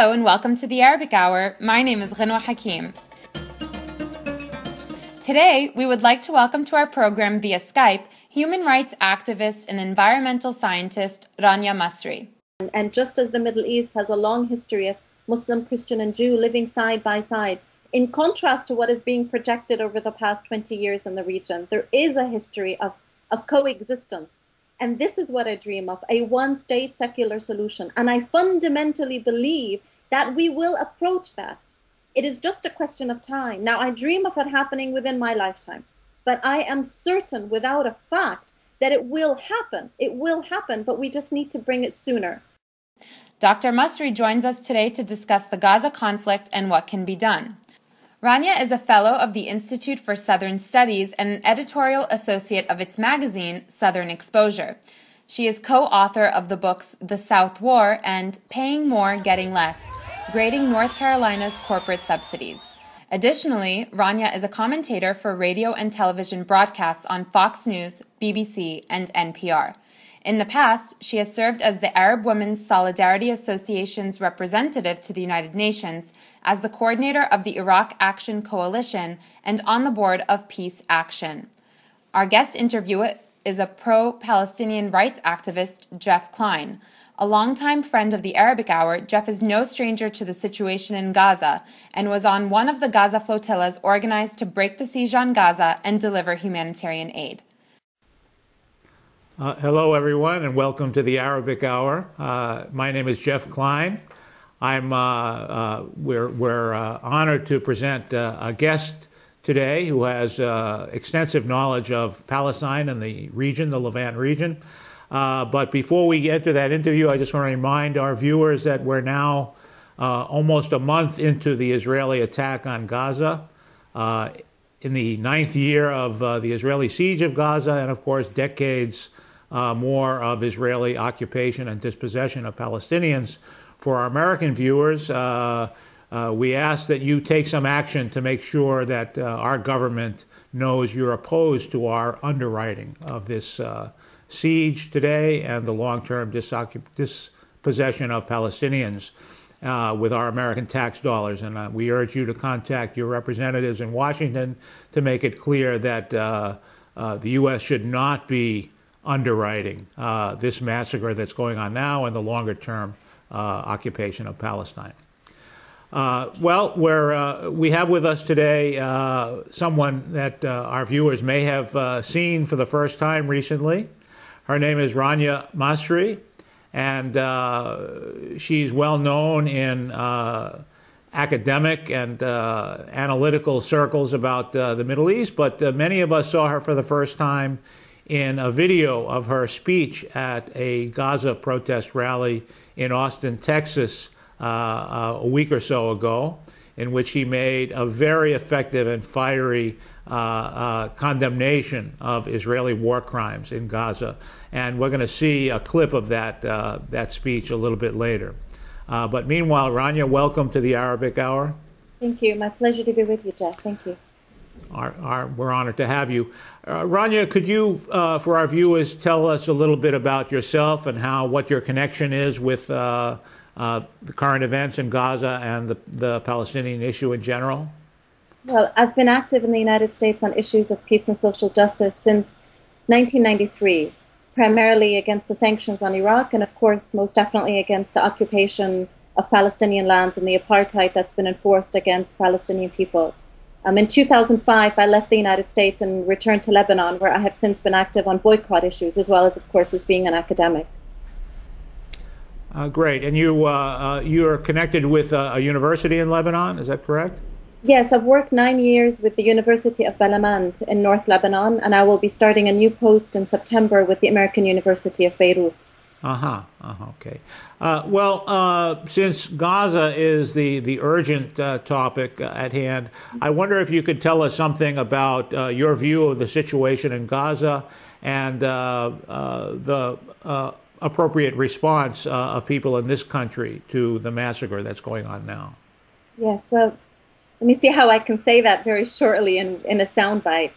Hello and welcome to the Arabic Hour. My name is Ghanwa Hakim. Today, we would like to welcome to our program via Skype human rights activist and environmental scientist Rania Masri. And just as the Middle East has a long history of Muslim, Christian, and Jew living side by side, in contrast to what is being projected over the past 20 years in the region, there is a history of coexistence. And this is what I dream of, a one-state secular solution. And I fundamentally believe that we will approach that. It is just a question of time. Now, I dream of it happening within my lifetime, but I am certain without a fact that it will happen. It will happen, but we just need to bring it sooner. Dr. Masri joins us today to discuss the Gaza conflict and what can be done. Rania is a fellow of the Institute for Southern Studies and an editorial associate of its magazine, Southern Exposure. She is co-author of the books The South War and Paying More, Getting Less, Grading North Carolina's Corporate Subsidies. Additionally, Rania is a commentator for radio and television broadcasts on Fox News, BBC, and NPR. In the past, she has served as the Arab Women's Solidarity Association's representative to the United Nations, as the coordinator of the Iraq Action Coalition, and on the board of Peace Action. Our guest interviewer is a pro-Palestinian rights activist, Jeff Klein. A longtime friend of the Arabic Hour, Jeff is no stranger to the situation in Gaza and was on one of the Gaza flotillas organized to break the siege on Gaza and deliver humanitarian aid. Hello, everyone, and welcome to the Arabic Hour. My name is Jeff Klein. We're honored to present a guest today who has extensive knowledge of Palestine and the region, the Levant region. But before we get to that interview, I just want to remind our viewers that we're now almost a month into the Israeli attack on Gaza, in the 9th year of the Israeli siege of Gaza, and of course decades more of Israeli occupation and dispossession of Palestinians. For our American viewers, we ask that you take some action to make sure that our government knows you're opposed to our underwriting of this siege today and the long-term dispossession of Palestinians with our American tax dollars. And we urge you to contact your representatives in Washington to make it clear that the U.S. should not be underwriting this massacre that's going on now and the longer-term occupation of Palestine. We have with us today someone that our viewers may have seen for the first time recently. Her name is Rania Masri, and she's well known in academic and analytical circles about the Middle East, but many of us saw her for the first time in a video of her speech at a Gaza protest rally in Austin, Texas, a week or so ago, in which she made a very effective and fiery condemnation of Israeli war crimes in Gaza. And we're going to see a clip of that speech a little bit later. But meanwhile, Rania, welcome to the Arabic Hour. Thank you. My pleasure to be with you, Jeff. Thank you. We're honored to have you. Rania, could you, for our viewers, tell us a little bit about yourself and what your connection is with the current events in Gaza and the Palestinian issue in general? Well, I've been active in the United States on issues of peace and social justice since 1993, primarily against the sanctions on Iraq and, of course, most definitely against the occupation of Palestinian lands and the apartheid that's been enforced against Palestinian people. In 2005, I left the United States and returned to Lebanon, where I have since been active on boycott issues, as well as, of course, as being an academic. Great. And you're connected with a university in Lebanon, is that correct? Yes, I've worked 9 years with the University of Balamand in North Lebanon, and I will be starting a new post in September with the American University of Beirut. Okay. Since Gaza is the urgent topic at hand, I wonder if you could tell us something about your view of the situation in Gaza and the appropriate response of people in this country to the massacre that's going on now. Yes, well, let me see how I can say that very shortly in a soundbite.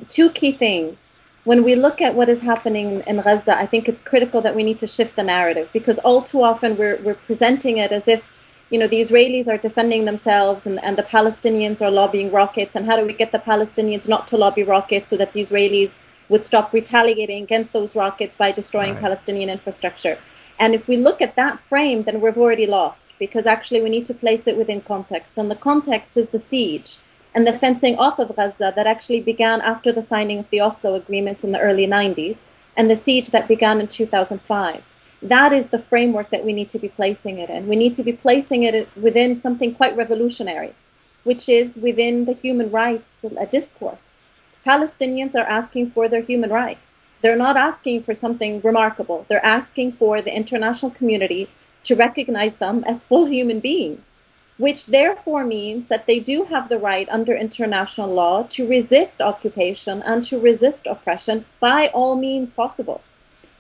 Two key things. When we look at what is happening in Gaza, I think it's critical that we need to shift the narrative, because all too often we're presenting it as if the Israelis are defending themselves and the Palestinians are lobbying rockets, and how do we get the Palestinians not to lobby rockets so that the Israelis would stop retaliating against those rockets by destroying Palestinian infrastructure. And if we look at that frame, then we've already lost, because actually we need to place it within context. And the context is the siege and the fencing off of Gaza that actually began after the signing of the Oslo agreements in the early 90s, and the siege that began in 2005. That is the framework that we need to be placing it in. We need to be placing it within something quite revolutionary, which is within the human rights discourse. Palestinians are asking for their human rights. They're not asking for something remarkable. They're asking for the international community to recognize them as full human beings, which therefore means that they do have the right under international law to resist occupation and to resist oppression by all means possible.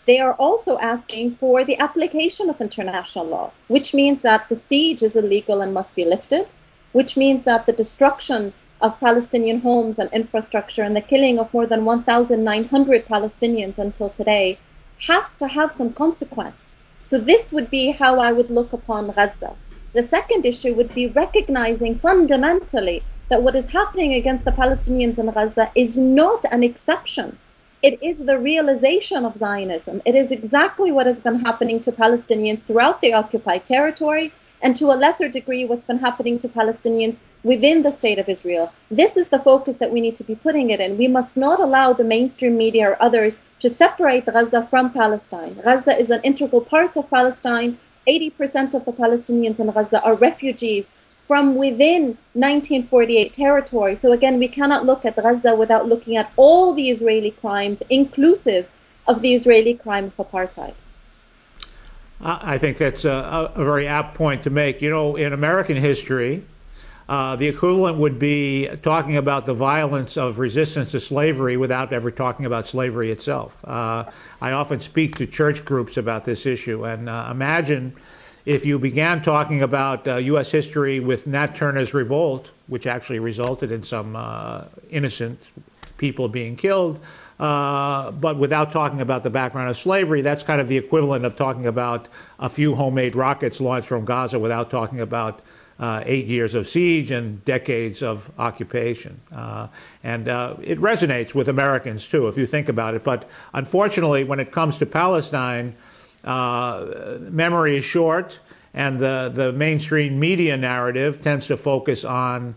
They are also asking for the application of international law, which means that the siege is illegal and must be lifted, which means that the destruction of Palestinian homes and infrastructure and the killing of more than 1,900 Palestinians until today has to have some consequence. So this would be how I would look upon Gaza. The second issue would be recognizing fundamentally that what is happening against the Palestinians in Gaza is not an exception. It is the realization of Zionism. It is exactly what has been happening to Palestinians throughout the occupied territory, and to a lesser degree what's been happening to Palestinians within the state of Israel. This is the focus that we need to be putting it in. We must not allow the mainstream media or others to separate Gaza from Palestine. Gaza is an integral part of Palestine. 80% of the Palestinians in Gaza are refugees from within 1948 territory. So again, we cannot look at Gaza without looking at all the Israeli crimes, inclusive of the Israeli crime of apartheid. I think that's a very apt point to make. You know, in American history, the equivalent would be talking about the violence of resistance to slavery without ever talking about slavery itself. I often speak to church groups about this issue, and imagine if you began talking about U.S. history with Nat Turner's revolt, which actually resulted in some innocent people being killed, but without talking about the background of slavery. That's kind of the equivalent of talking about a few homemade rockets launched from Gaza without talking about 8 years of siege and decades of occupation. And it resonates with Americans, too, if you think about it. But unfortunately, when it comes to Palestine, memory is short, and the mainstream media narrative tends to focus on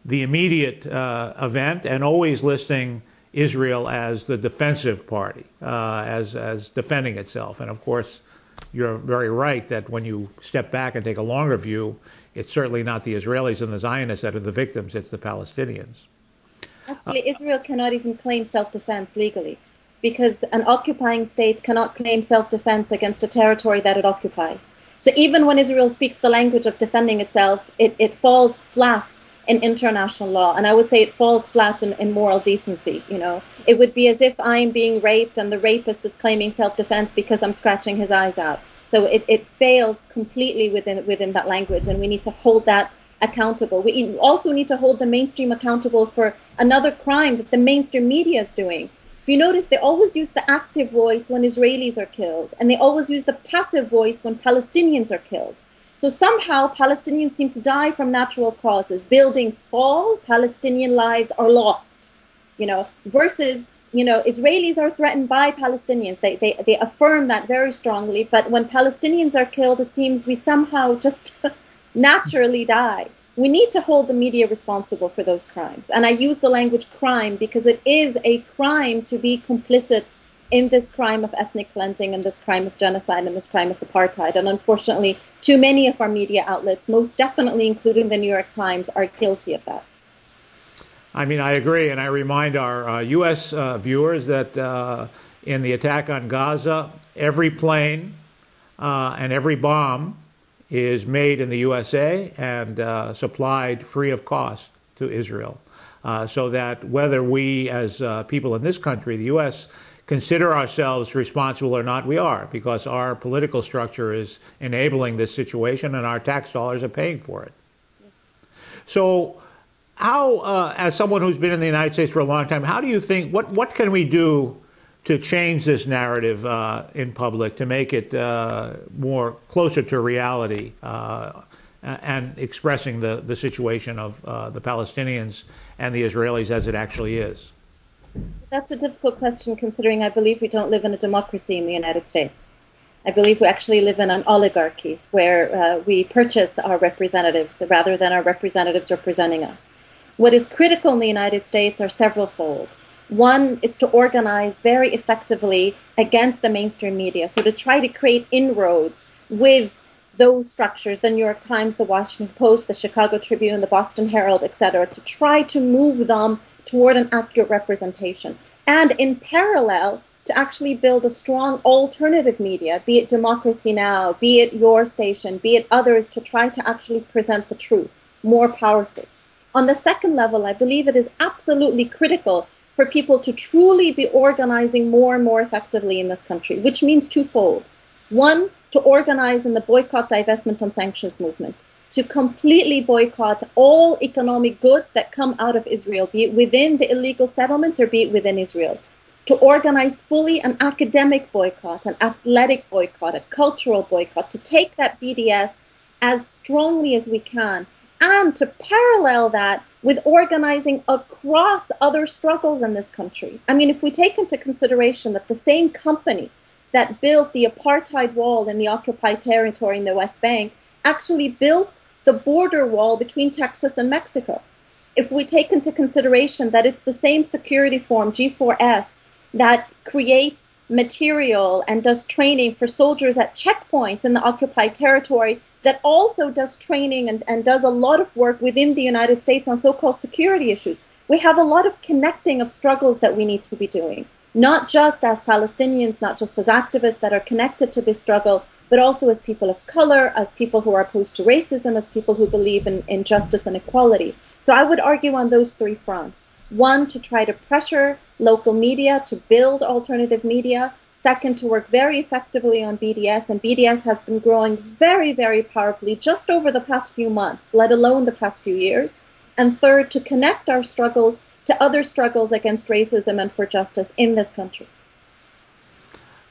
the immediate event and always listing Israel as the defensive party, as defending itself. And of course, you're very right that when you step back and take a longer view, it's certainly not the Israelis and the Zionists that are the victims, it's the Palestinians. Actually, Israel cannot even claim self-defense legally, because an occupying state cannot claim self-defense against a territory that it occupies. So even when Israel speaks the language of defending itself, it falls flat in international law. And I would say it falls flat in moral decency. You know, it would be as if I'm being raped and the rapist is claiming self-defense because I'm scratching his eyes out. So it fails completely within that language, and we need to hold that accountable. We also need to hold the mainstream accountable for another crime that the mainstream media is doing. If you notice, they always use the active voice when Israelis are killed, and they always use the passive voice when Palestinians are killed. So somehow Palestinians seem to die from natural causes. Buildings fall, Palestinian lives are lost, versus, Israelis are threatened by Palestinians. They affirm that very strongly. But when Palestinians are killed, it seems we somehow just naturally die. We need to hold the media responsible for those crimes. And I use the language crime because it is a crime to be complicit in this crime of ethnic cleansing and this crime of genocide and this crime of apartheid. And unfortunately, too many of our media outlets, most definitely including the New York Times, are guilty of that. I mean, I agree. And I remind our U.S. Viewers that in the attack on Gaza, every plane and every bomb is made in the USA and supplied free of cost to Israel. So that whether we as people in this country, the U.S., consider ourselves responsible or not, we are, because our political structure is enabling this situation and our tax dollars are paying for it. Yes. So how, as someone who's been in the United States for a long time, how do you think, what can we do to change this narrative in public, to make it more closer to reality and expressing the situation of the Palestinians and the Israelis as it actually is? That's a difficult question, considering I believe we don't live in a democracy in the United States. I believe we actually live in an oligarchy where we purchase our representatives rather than our representatives representing us. What is critical in the United States are several-fold. One is to organize very effectively against the mainstream media, so to try to create inroads with those structures, the New York Times, the Washington Post, the Chicago Tribune, the Boston Herald, etc., to try to move them toward an accurate representation. And in parallel, to actually build a strong alternative media, be it Democracy Now!, be it your station, be it others, to try to actually present the truth more powerfully. On the second level, I believe it is absolutely critical for people to truly be organizing more and more effectively in this country, which means twofold. One, to organize in the boycott, divestment, and sanctions movement, to completely boycott all economic goods that come out of Israel, be it within the illegal settlements or be it within Israel, to organize fully an academic boycott, an athletic boycott, a cultural boycott, to take that BDS as strongly as we can, and to parallel that with organizing across other struggles in this country. I mean, if we take into consideration that the same company that built the apartheid wall in the occupied territory in the West Bank actually built the border wall between Texas and Mexico. If we take into consideration that it's the same security firm, G4S, that creates material and does training for soldiers at checkpoints in the occupied territory, that also does training and does a lot of work within the United States on so-called security issues. We have a lot of connecting of struggles that we need to be doing, not just as Palestinians, not just as activists that are connected to this struggle, but also as people of color, as people who are opposed to racism, as people who believe in justice and equality. So I would argue on those three fronts. One, to try to pressure local media to build alternative media. Second, to work very effectively on BDS, and BDS has been growing very, very powerfully just over the past few months, let alone the past few years. And third, to connect our struggles to other struggles against racism and for justice in this country.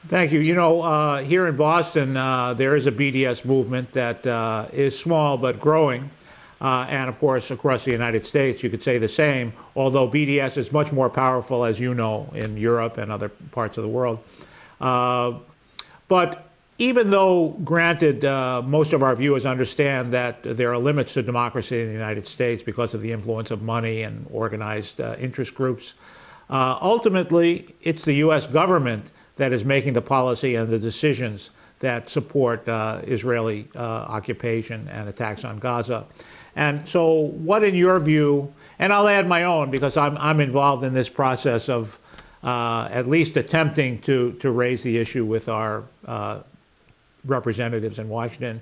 Thank you. You know, here in Boston, there is a BDS movement that is small but growing. And of course, across the United States, you could say the same, although BDS is much more powerful, as you know, in Europe and other parts of the world. But even though, granted, most of our viewers understand that there are limits to democracy in the United States because of the influence of money and organized interest groups, ultimately, it's the U.S. government that is making the policy and the decisions that support Israeli occupation and attacks on Gaza. And so what, in your view, and I'll add my own because I'm involved in this process of at least attempting to raise the issue with our representatives in Washington,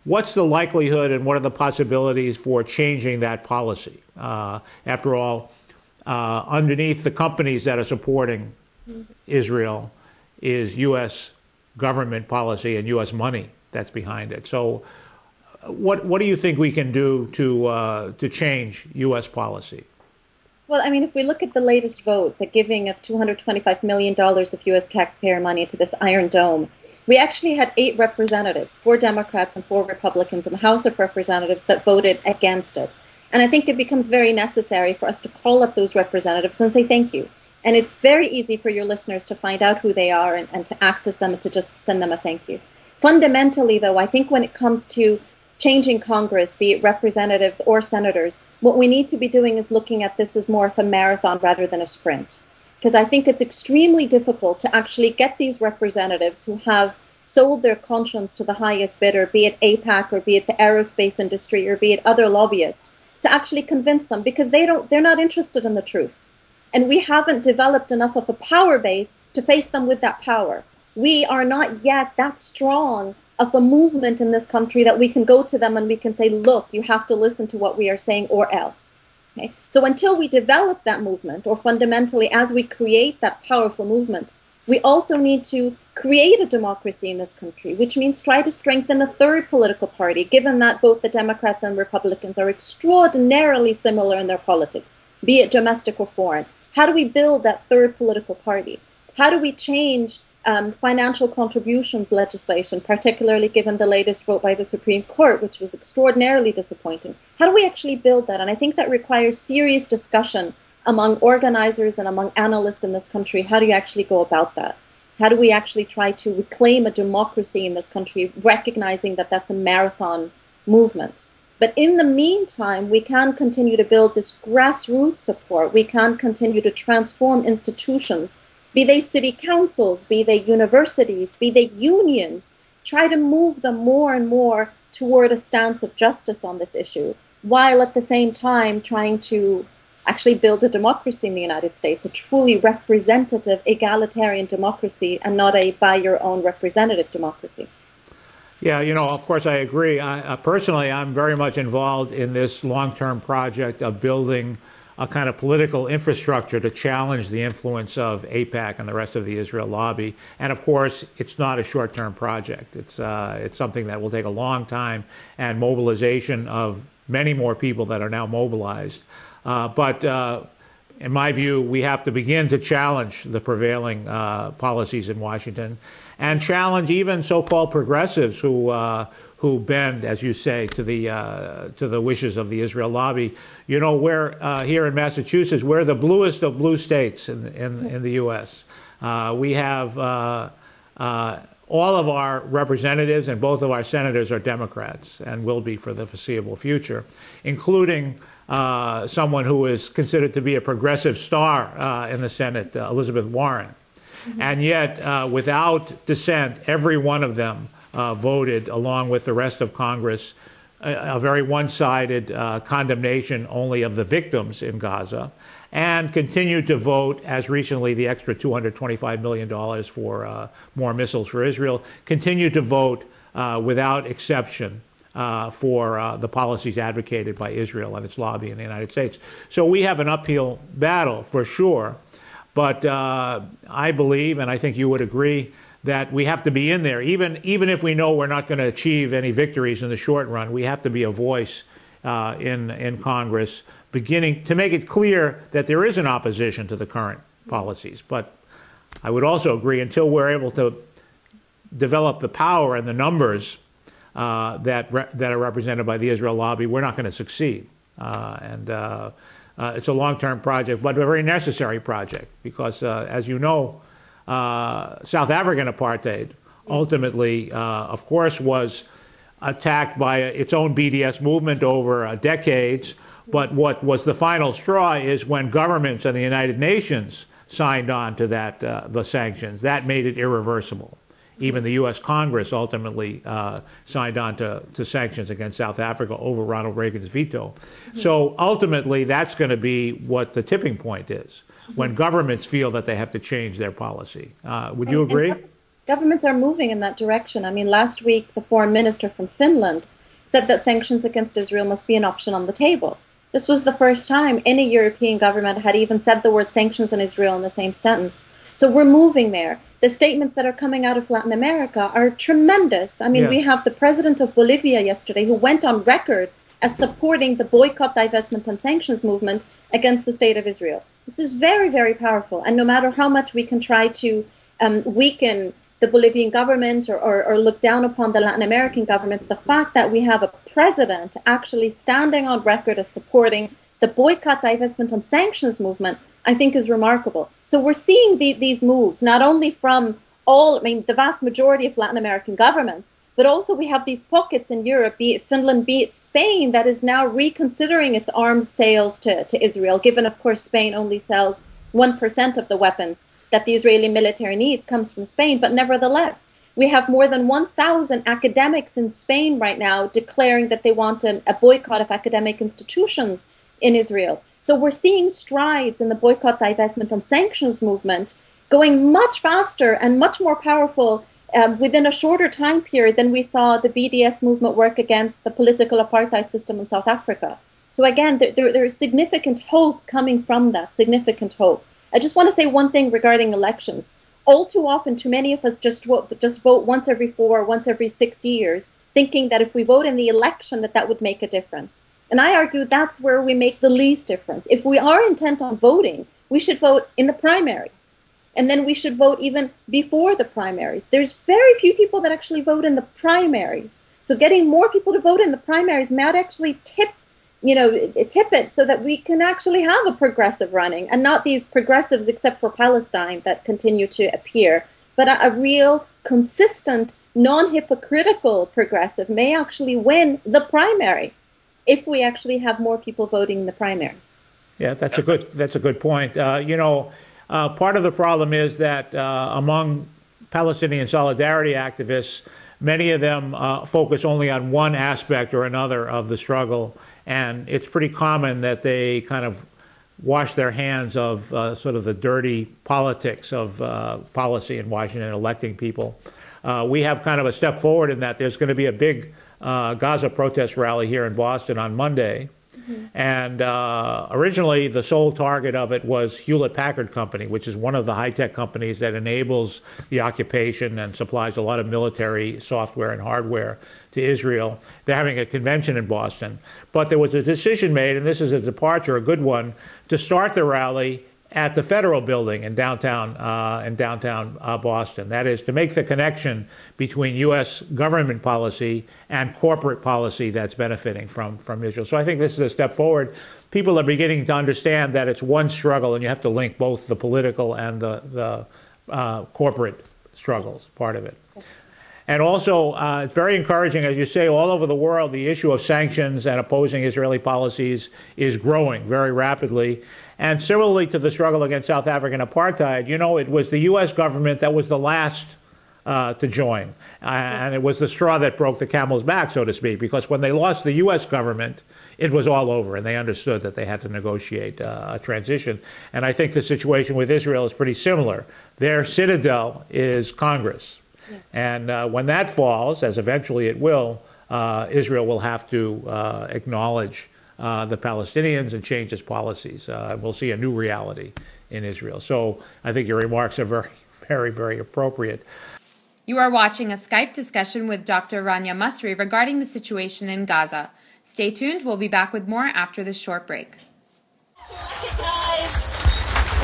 what's the likelihood and what are the possibilities for changing that policy? After all, underneath the companies that are supporting Israel is U.S. government policy and U.S. money that's behind it. So what do you think we can do to change U.S. policy? Well, I mean, if we look at the latest vote, the giving of $225 million of U.S. taxpayer money to this Iron Dome, we actually had 8 representatives, 4 Democrats and 4 Republicans in the House of Representatives that voted against it. And I think it becomes very necessary for us to call up those representatives and say thank you. And it's very easy for your listeners to find out who they are and to access them and to just send them a thank you. Fundamentally, though, I think when it comes to changing Congress, be it representatives or senators, what we need to be doing is looking at this as more of a marathon rather than a sprint. Because I think it's extremely difficult to actually get these representatives who have sold their conscience to the highest bidder, be it AIPAC or be it the aerospace industry or be it other lobbyists, to actually convince them because they're not interested in the truth. And we haven't developed enough of a power base to face them with that power. We are not yet that strong of a movement in this country that we can go to them and we can say, look, you have to listen to what we are saying or else. Okay? So until we develop that movement, or fundamentally as we create that powerful movement, we also need to create a democracy in this country, which means try to strengthen a third political party, given that both the Democrats and Republicans are extraordinarily similar in their politics, be it domestic or foreign. How do we build that third political party? How do we change financial contributions legislation, particularly given the latest vote by the Supreme Court, which was extraordinarily disappointing. How do we actually build that? And I think that requires serious discussion among organizers and among analysts in this country. How do you actually go about that? How do we actually try to reclaim a democracy in this country, recognizing that that's a marathon movement? But in the meantime, we can continue to build this grassroots support. We can continue to transform institutions, be they city councils, be they universities, be they unions, try to move them more and more toward a stance of justice on this issue, while at the same time trying to actually build a democracy in the United States, a truly representative, egalitarian democracy, and not a by your own representative democracy. Yeah, of course I agree. Personally, I'm very much involved in this long-term project of building a kind of political infrastructure to challenge the influence of AIPAC and the rest of the Israel lobby. And of course, it's not a short-term project. It's something that will take a long time and mobilization of many more people that are now mobilized. But in my view, we have to begin to challenge the prevailing policies in Washington and challenge even so-called progressives who bend, as you say, to the wishes of the Israel lobby. We're here in Massachusetts, we're the bluest of blue states in the U.S. We have all of our representatives and both of our senators are Democrats and will be for the foreseeable future, including someone who is considered to be a progressive star in the Senate, Elizabeth Warren. Mm-hmm. And yet, without dissent, every one of them voted, along with the rest of Congress, a very one-sided condemnation only of the victims in Gaza, and continued to vote, as recently the extra $225 million for more missiles for Israel, continued to vote without exception for the policies advocated by Israel and its lobby in the United States. So we have an uphill battle for sure, but I believe, and I think you would agree, that we have to be in there. Even if we know we're not going to achieve any victories in the short run, we have to be a voice in Congress, beginning to make it clear that there is an opposition to the current policies. But I would also agree, until we're able to develop the power and the numbers that are represented by the Israel lobby, we're not going to succeed. It's a long-term project, but a very necessary project, because, as you know, South African apartheid ultimately, of course, was attacked by its own BDS movement over decades. But what was the final straw is when governments and the United Nations signed on to that, the sanctions. That made it irreversible. Even the U.S. Congress ultimately signed on to sanctions against South Africa over Ronald Reagan's veto. So ultimately, that's going to be what the tipping point is, when governments feel that they have to change their policy. Would you agree? Governments are moving in that direction. I mean, last week, the foreign minister from Finland said that sanctions against Israel must be an option on the table. This was the first time any European government had even said the word sanctions on Israel in the same sentence. So we're moving there. The statements that are coming out of Latin America are tremendous. I mean, we have the president of Bolivia yesterday who went on record as supporting the boycott, divestment, and sanctions movement against the state of Israel. This is very, very powerful. And no matter how much we can try to weaken the Bolivian government or look down upon the Latin American governments, the fact that we have a president actually standing on record as supporting the boycott, divestment, and sanctions movement, I think is remarkable. So we're seeing these moves, not only from the vast majority of Latin American governments, but also we have these pockets in Europe, be it Finland, be it Spain, that is now reconsidering its arms sales to Israel, given, of course, Spain only sells 1% of the weapons that the Israeli military needs comes from Spain. But nevertheless, we have more than 1,000 academics in Spain right now declaring that they want a boycott of academic institutions in Israel. So we're seeing strides in the boycott, divestment, and sanctions movement going much faster and much more powerful within a shorter time period than we saw the BDS movement work against the political apartheid system in South Africa. So again, there is significant hope coming from that, significant hope. I just want to say one thing regarding elections. All too often, too many of us just vote once every 4, once every 6 years, thinking that if we vote in the election, that would make a difference. And I argue that's where we make the least difference. If we are intent on voting, we should vote in the primaries. And then we should vote even before the primaries. There's very few people that actually vote in the primaries. So getting more people to vote in the primaries might actually tip it so that we can actually have a progressive running, and not these progressives, except for Palestine, that continue to appear, but a real, consistent, non-hypocritical progressive may actually win the primary if we actually have more people voting in the primaries. Yeah, that's a good point. Part of the problem is that among Palestinian solidarity activists, many of them focus only on one aspect or another of the struggle, and it's pretty common that they kind of wash their hands of sort of the dirty politics of policy in Washington, electing people. We have kind of a step forward in that there's going to be a big Gaza protest rally here in Boston on Monday. Mm-hmm. And originally, the sole target of it was Hewlett-Packard Company, which is one of the high-tech companies that enables the occupation and supplies a lot of military software and hardware to Israel. They're having a convention in Boston. But there was a decision made, and this is a departure, a good one, to start the rally at the Federal Building in downtown Boston. That is, to make the connection between U.S. government policy and corporate policy that's benefiting from Israel. So I think this is a step forward. People are beginning to understand that it's one struggle, and you have to link both the political and the corporate struggles, part of it. And also, it's very encouraging, as you say, all over the world, the issue of sanctions and opposing Israeli policies is growing very rapidly. And similarly to the struggle against South African apartheid, it was the U.S. government that was the last to join. And it was the straw that broke the camel's back, so to speak, because when they lost the U.S. government, it was all over, and they understood that they had to negotiate a transition. And I think the situation with Israel is pretty similar. Their citadel is Congress. Yes. And when that falls, as eventually it will, Israel will have to acknowledge the Palestinians and change its policies. We'll see a new reality in Israel. So I think your remarks are very, very, very appropriate. You are watching a Skype discussion with Dr. Rania Masri regarding the situation in Gaza. Stay tuned. We'll be back with more after this short break.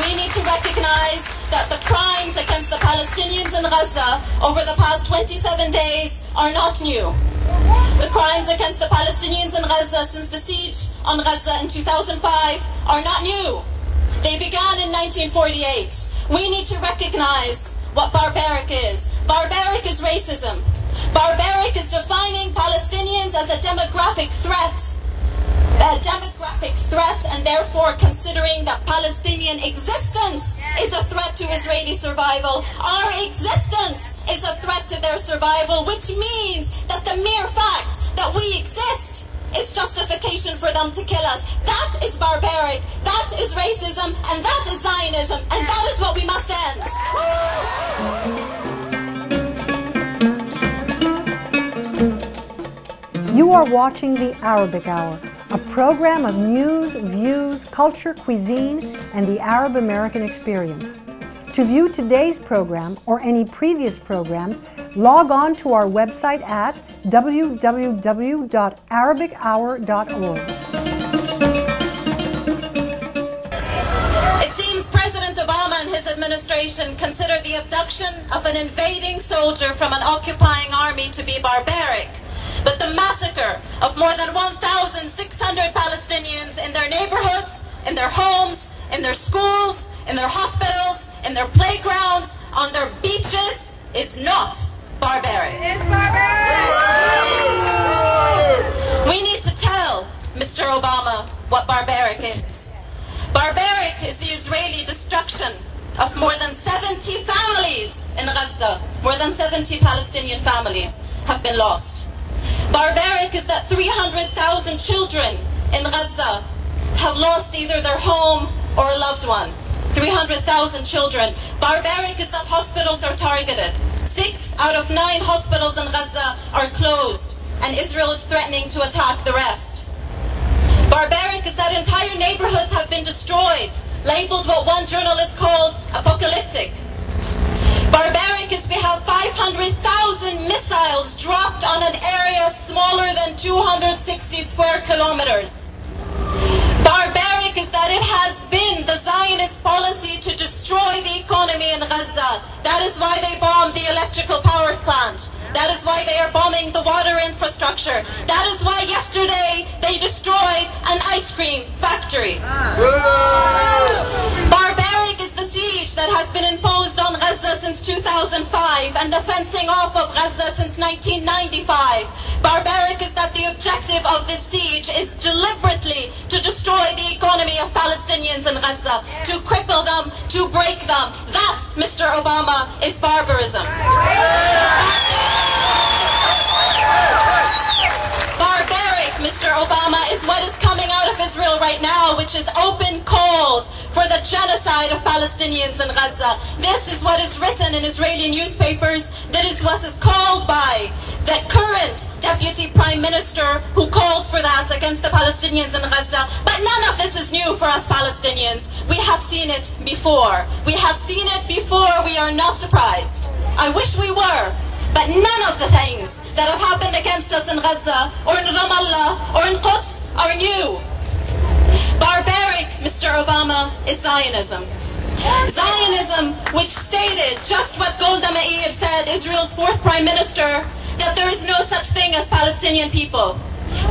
We need to recognize that the crimes against the Palestinians in Gaza over the past 27 days are not new. The crimes against the Palestinians in Gaza since the siege on Gaza in 2005 are not new. They began in 1948. We need to recognize what barbaric is. Barbaric is racism. Barbaric is defining Palestinians as a demographic threat. And therefore considering that Palestinian existence is a threat to Israeli survival. Our existence is a threat to their survival, which means that the mere fact that we exist is justification for them to kill us. That is barbaric, that is racism, and that is Zionism, and that is what we must end. You are watching The Arabic Hour, a program of news, views, culture, cuisine, and the Arab American experience. To view today's program or any previous programs, log on to our website at www.arabichour.org. It seems President Obama and his administration consider the abduction of an invading soldier from an occupying army to be barbaric. But the massacre of more than 1,600 Palestinians in their neighborhoods, in their homes, in their schools, in their hospitals, in their playgrounds, on their beaches is not barbaric. It is barbaric! We need to tell Mr. Obama what barbaric is. Barbaric is the Israeli destruction of more than 70 families in Gaza. More than 70 Palestinian families have been lost. Barbaric is that 300,000 children in Gaza have lost either their home or a loved one. 300,000 children. Barbaric is that hospitals are targeted. 6 out of 9 hospitals in Gaza are closed, and Israel is threatening to attack the rest. Barbaric is that entire neighborhoods have been destroyed, labeled what one journalist called apocalyptic. Barbaric is we have 500,000 missiles dropped on an area smaller than 260 square kilometers. Barbaric is that it has been the Zionist policy to destroy destroy the economy in Gaza. That is why they bombed the electrical power plant. That is why they are bombing the water infrastructure. That is why yesterday they destroyed an ice cream factory. Barbaric is the siege that has been imposed on Gaza since 2005 and the fencing off of Gaza since 1995. Barbaric is that the objective of this siege is deliberately to destroy the economy of Palestinians in Gaza, to cripple them, to break them. That, Mr. Obama, is barbarism. Barbaric, Mr. Obama, is what is coming out of Israel right now, which is open calls for the genocide of Palestinians in Gaza. This is what is written in Israeli newspapers. That is what is called by the current Deputy Prime Minister who calls for that against the Palestinians in Gaza. But none of this is new for us Palestinians. We have seen it before. We have seen it before. We are not surprised. I wish we were. But none of the things that have happened against us in Gaza or in Ramallah or in Quds are new. Barbaric, Mr. Obama, is Zionism. Zionism, which stated just what Golda Meir said, Israel's fourth prime minister, that there is no such thing as Palestinian people.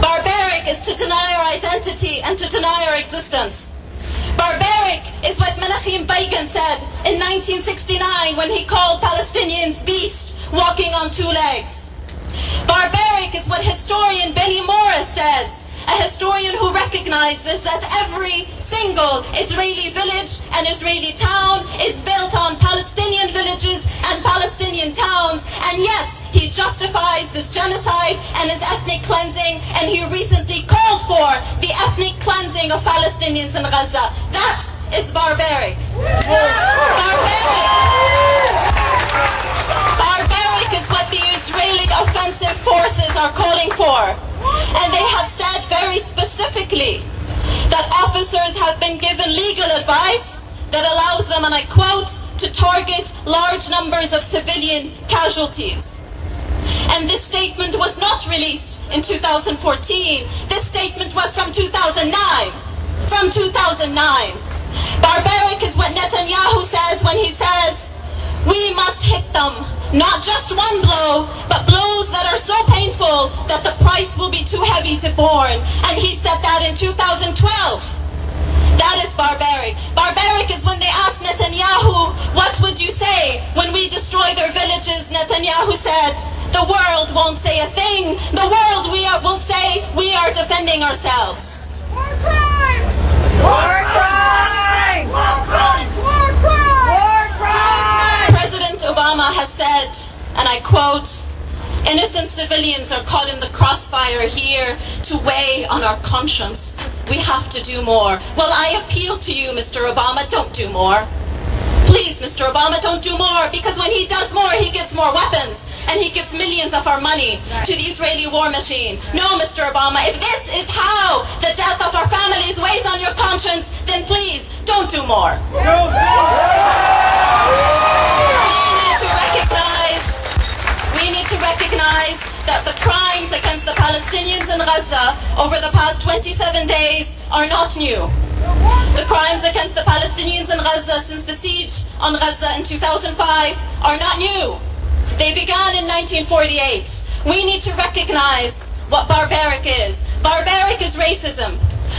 Barbaric is to deny our identity and to deny our existence. Barbaric is what Menachem Begin said in 1969 when he called Palestinians beast walking on two legs. Barbaric is what historian Benny Morris says, a historian who recognizes that every single Israeli village and Israeli town is built on Palestinian villages and Palestinian towns, and yet he justifies this genocide and his ethnic cleansing, and he recently called for the ethnic cleansing of Palestinians in Gaza. That is barbaric. Barbaric is what the Israeli offensive forces are calling for. And they have said very specifically that officers have been given legal advice that allows them, and I quote, to target large numbers of civilian casualties. And this statement was not released in 2014. This statement was from 2009. From 2009. Barbaric is what Netanyahu says when he says, we must hit them. Not just one blow, but blows that are so painful that the price will be too heavy to bear. And he said that in 2012. That is barbaric. Barbaric is when they asked Netanyahu, what would you say when we destroy their villages? Netanyahu said, the world won't say a thing. The world will say we are defending ourselves. War crimes! War crimes! War crimes! War crimes! War crimes! President Obama has said, and I quote, innocent civilians are caught in the crossfire here to weigh on our conscience. We have to do more. Well, I appeal to you, Mr. Obama, don't do more. Please, Mr. Obama, don't do more, because when he does more, he gives more weapons, and he gives millions of our money to the Israeli war machine. No, Mr. Obama, if this is how the death of our families weighs on your conscience, then please, don't do more. We need to recognize that the crimes against the Palestinians in Gaza over the past 27 days are not new. The crimes against the Palestinians in Gaza since the siege on Gaza in 2005 are not new. They began in 1948. We need to recognize what barbaric is. Barbaric is racism.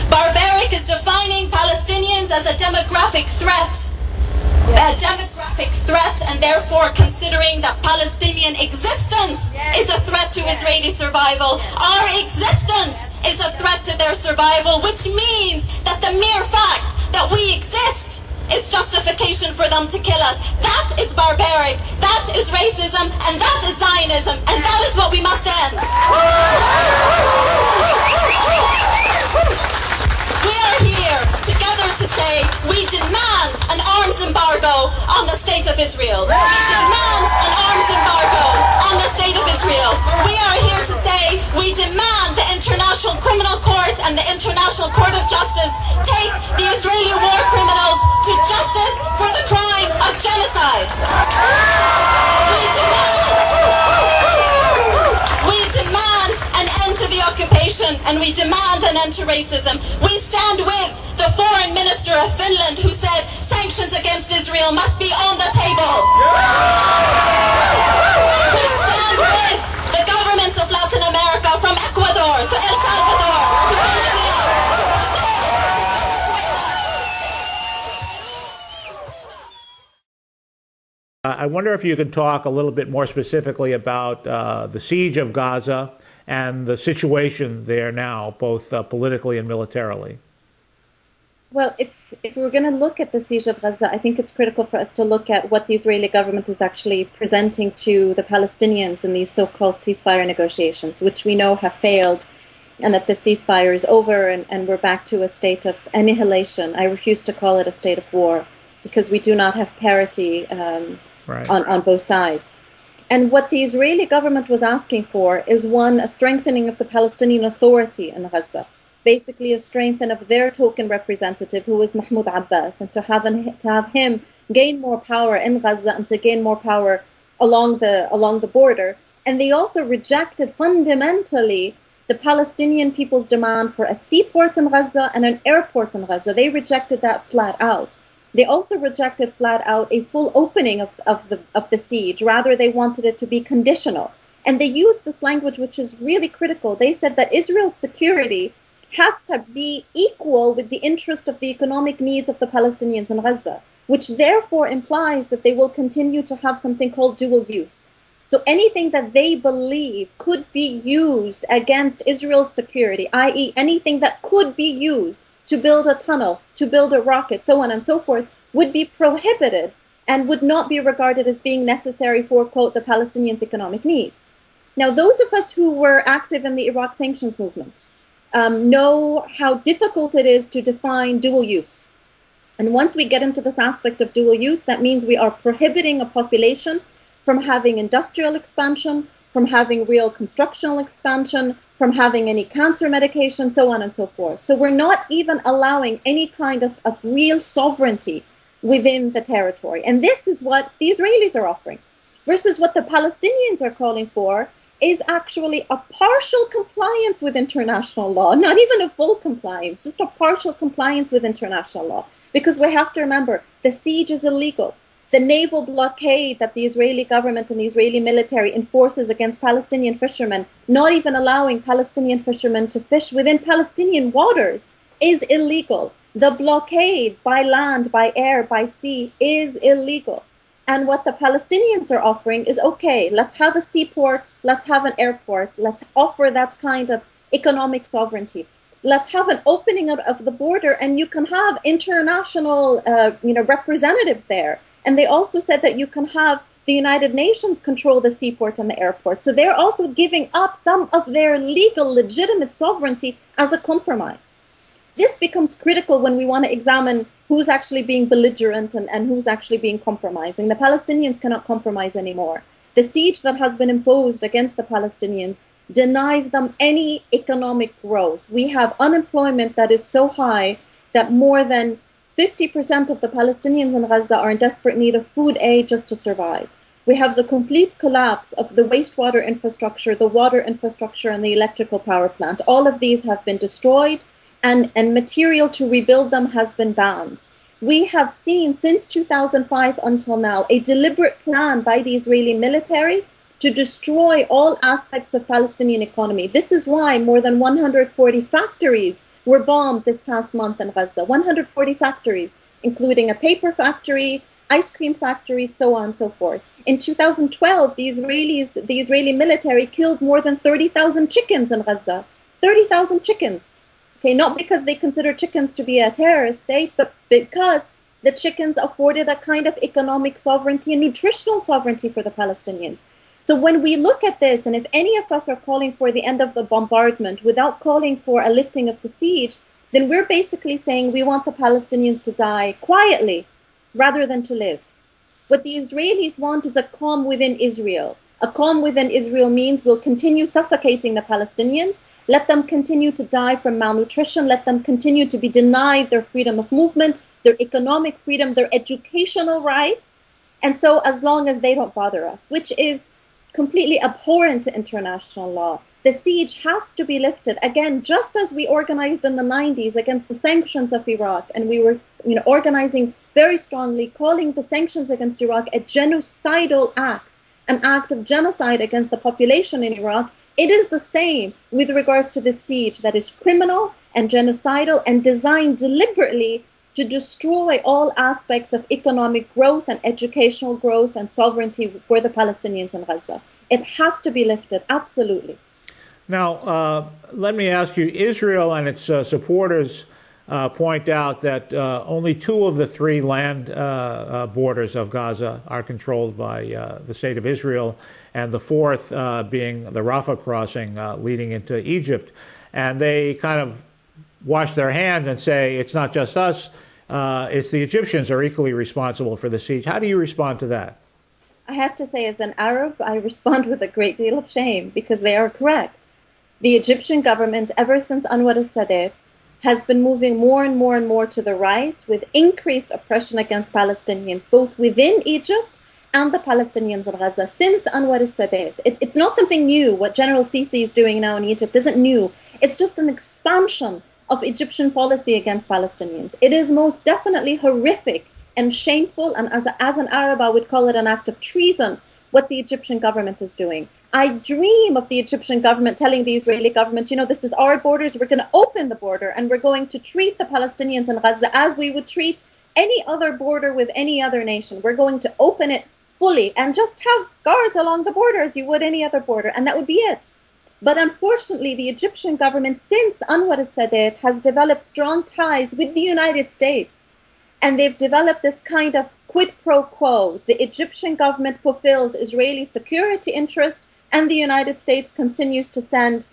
Barbaric is defining Palestinians as a demographic threat. A demographic threat, and therefore considering that Palestinian existence is a threat to Israeli survival. Our existence is a threat to their survival, which means that the mere fact that we exist is justification for them to kill us. That is barbaric, that is racism, and that is Zionism, and that is what we must end. We are here together to say we demand an arms embargo on the state of Israel. We demand an arms embargo on the state of Israel. We are here to say we demand the International Criminal Court and the International Court of Justice take the Israeli war criminals to justice for the crime of genocide. We demand an end to the occupation, and we demand put an end to racism. We stand with the foreign minister of Finland who said sanctions against Israel must be on the table. We stand with the governments of Latin America, from Ecuador to El Salvador to Bolivia to Brazil. I wonder if you could talk a little bit more specifically about the siege of Gaza and the situation there now, both politically and militarily. Well, if we're going to look at the siege of Gaza, I think it's critical for us to look at what the Israeli government is actually presenting to the Palestinians in these so-called ceasefire negotiations, which we know have failed, and that the ceasefire is over and we're back to a state of annihilation. I refuse to call it a state of war because we do not have parity on both sides. And what the Israeli government was asking for is, one, a strengthening of the Palestinian Authority in Gaza, basically a strengthening of their token representative, who is Mahmoud Abbas, and to have him gain more power in Gaza and to gain more power along the border. And they also rejected fundamentally the Palestinian people's demand for a seaport in Gaza and an airport in Gaza. They rejected that flat out. They also rejected flat out a full opening of the siege. Rather, they wanted it to be conditional. And they used this language, which is really critical. They said that Israel's security has to be equal with the interest of the economic needs of the Palestinians in Gaza, which therefore implies that they will continue to have something called dual use. So anything that they believe could be used against Israel's security, i.e. anything that could be used to build a tunnel, to build a rocket, so on and so forth, would be prohibited and would not be regarded as being necessary for, quote, the Palestinians' economic needs. Now, those of us who were active in the Iraq sanctions movement know how difficult it is to define dual use. And once we get into this aspect of dual use, that means we are prohibiting a population from having industrial expansion, from having real constructional expansion, from having any cancer medication, so on and so forth. So we're not even allowing any kind of real sovereignty within the territory. And this is what the Israelis are offering, versus what the Palestinians are calling for is actually a partial compliance with international law, not even a full compliance, just a partial compliance with international law. Because we have to remember, the siege is illegal. The naval blockade that the Israeli government and the Israeli military enforces against Palestinian fishermen, not even allowing Palestinian fishermen to fish within Palestinian waters, is illegal. The blockade by land, by air, by sea is illegal. And what the Palestinians are offering is, okay, let's have a seaport, let's have an airport, let's offer that kind of economic sovereignty. Let's have an opening of the border, and you can have international representatives there. And they also said that you can have the United Nations control the seaport and the airport. So they're also giving up some of their legal, legitimate sovereignty as a compromise. This becomes critical when we want to examine who's actually being belligerent and who's actually being compromising. The Palestinians cannot compromise anymore. The siege that has been imposed against the Palestinians denies them any economic growth. We have unemployment that is so high that more than 50% of the Palestinians in Gaza are in desperate need of food aid just to survive. We have the complete collapse of the wastewater infrastructure, the water infrastructure, and the electrical power plant. All of these have been destroyed, and material to rebuild them has been banned. We have seen since 2005 until now a deliberate plan by the Israeli military to destroy all aspects of Palestinian economy. This is why more than 140 factories were bombed this past month in Gaza. 140 factories, including a paper factory, ice cream factories, so on and so forth. In 2012, the Israeli military killed more than 30,000 chickens in Gaza. 30,000 chickens. Okay, not because they consider chickens to be a terrorist state, but because the chickens afforded a kind of economic sovereignty and nutritional sovereignty for the Palestinians. So when we look at this, and if any of us are calling for the end of the bombardment without calling for a lifting of the siege, then we're basically saying we want the Palestinians to die quietly rather than to live. What the Israelis want is a calm within Israel. A calm within Israel means we'll continue suffocating the Palestinians, let them continue to die from malnutrition, let them continue to be denied their freedom of movement, their economic freedom, their educational rights. And so as long as they don't bother us, which is completely abhorrent to international law. The siege has to be lifted. Again, just as we organized in the 90s against the sanctions of Iraq, and we were organizing very strongly, calling the sanctions against Iraq a genocidal act, an act of genocide against the population in Iraq, it is the same with regards to this siege that is criminal and genocidal and designed deliberately to destroy all aspects of economic growth and educational growth and sovereignty for the Palestinians in Gaza. It has to be lifted, absolutely. Now, let me ask you, Israel and its supporters point out that only 2 of the 3 land borders of Gaza are controlled by the state of Israel, and the 4th being the Rafah crossing leading into Egypt. And they kind of wash their hands and say, it's not just us, it's the Egyptians are equally responsible for the siege. How do you respond to that? I have to say, as an Arab, I respond with a great deal of shame, because they are correct. The Egyptian government, ever since Anwar al-Sadat, has been moving more and more and more to the right, with increased oppression against Palestinians, both within Egypt and the Palestinians in Gaza, since Anwar al-Sadat. It's not something new. What General Sisi is doing now in Egypt isn't new. It's just an expansion of Egyptian policy against Palestinians. It is most definitely horrific and shameful, and as an Arab, I would call it an act of treason, what the Egyptian government is doing. I dream of the Egyptian government telling the Israeli government, this is our borders, we're going to open the border, and we're going to treat the Palestinians in Gaza as we would treat any other border with any other nation. We're going to open it fully and just have guards along the border as you would any other border, and that would be it. But unfortunately, the Egyptian government, since Anwar al-Sadat, has developed strong ties with the United States. And they've developed this kind of quid pro quo. The Egyptian government fulfills Israeli security interests, and the United States continues to send,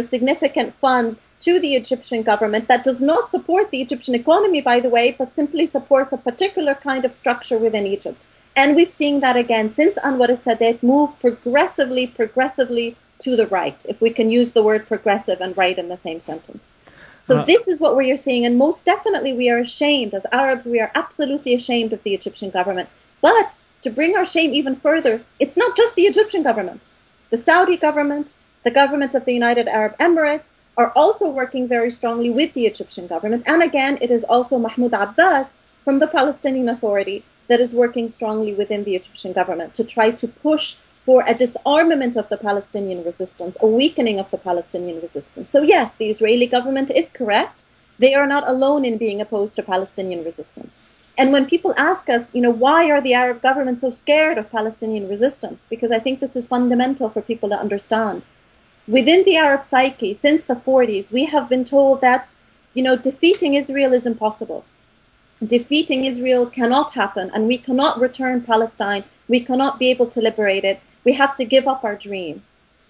significant funds to the Egyptian government that does not support the Egyptian economy, by the way, but simply supports a particular kind of structure within Egypt. And we've seen that again since Anwar al-Sadat moved progressively to the right, if we can use the word progressive and right in the same sentence. So this is what we are seeing, and most definitely we are ashamed. As Arabs, we are absolutely ashamed of the Egyptian government. But to bring our shame even further, it's not just the Egyptian government. The Saudi government, the government of the United Arab Emirates are also working very strongly with the Egyptian government. And again, it is also Mahmoud Abbas from the Palestinian Authority that is working strongly within the Egyptian government to try to push for a disarmament of the Palestinian resistance, a weakening of the Palestinian resistance. So yes, the Israeli government is correct. They are not alone in being opposed to Palestinian resistance. And when people ask us, why are the Arab governments so scared of Palestinian resistance? Because I think this is fundamental for people to understand. Within the Arab psyche, since the 40s, we have been told that, defeating Israel is impossible. Defeating Israel cannot happen, and we cannot return Palestine. We cannot be able to liberate it. We have to give up our dream.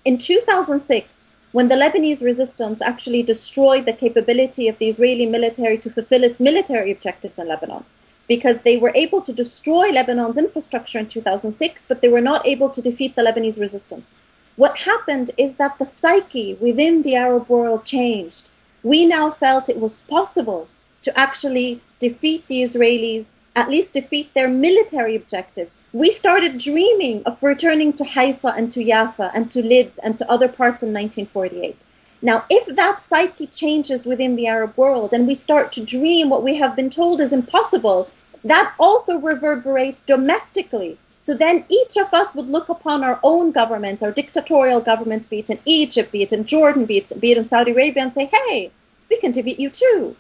In 2006, when the Lebanese resistance actually destroyed the capability of the Israeli military to fulfill its military objectives in Lebanon, because they were able to destroy Lebanon's infrastructure in 2006, but they were not able to defeat the Lebanese resistance. What happened is that the psyche within the Arab world changed. We now felt it was possible to actually defeat the Israelis, at least defeat their military objectives. We started dreaming of returning to Haifa and to Jaffa and to Lid and to other parts in 1948. Now, if that psyche changes within the Arab world and we start to dream what we have been told is impossible, that also reverberates domestically. So then each of us would look upon our own governments, our dictatorial governments, be it in Egypt, be it in Jordan, be it in Saudi Arabia, and say, hey, we can defeat you too.